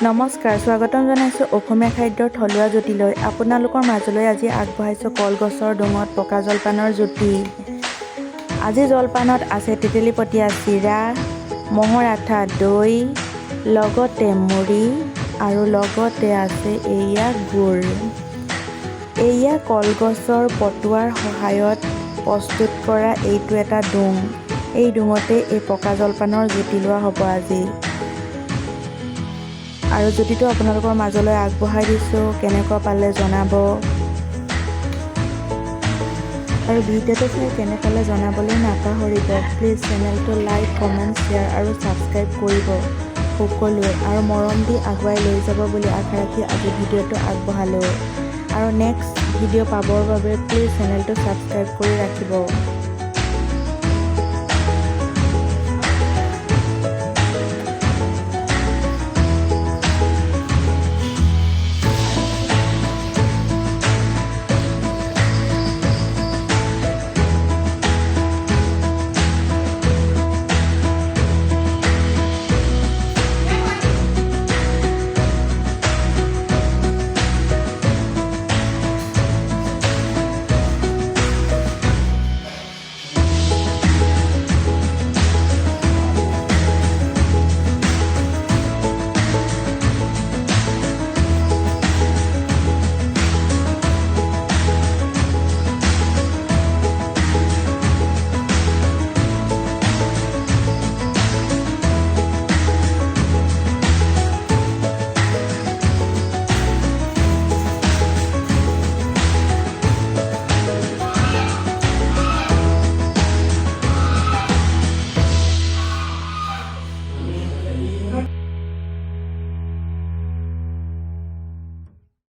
নমস্কাৰ, স্বাগতম জনাইছোঁ অসমীয়া খাদ্যৰ থলুৱা জুতিলৈ। আপোনালোকৰ মাজলৈ আজি আগবঢ়াইছোঁ কলগছৰ ডুঙত পকা জলপানৰ জুতি। আজি জলপানত আছে তেতেলী পতীয়া চিৰা, ম'হৰ আঠা দৈ, লগতে মুড়ি আৰু লগতে আছে এয়া গুড়। এয়া কলগছৰ পটুৱাৰ সহায়ত প্ৰস্তুত কৰা এইটো এটা ডুং। এই ডুঙতে এই পকা জলপানৰ জুতি লোৱা হ'ব আজি। আৰু জুতিটো আপোনালোকৰ মাজলৈ আগবঢ়াই দিছোঁ, কেনেকুৱা পালে জনাব। আৰু ভিডিঅ'টো চাই কেনে পালে জনাবলৈ নাপাহৰিব। প্লিজ চেনেলটো লাইক, কমেণ্ট, শ্বেয়াৰ আৰু ছাবস্ক্ৰাইব কৰিব সকলোৱে, আৰু মৰম দি আগুৱাই লৈ যাব বুলি আশা ৰাখি আজি ভিডিঅ'টো আগবঢ়ালোঁ। আৰু নেক্সট ভিডিঅ' পাবৰ বাবে প্লিজ চেনেলটো ছাবস্ক্ৰাইব কৰি ৰাখিব।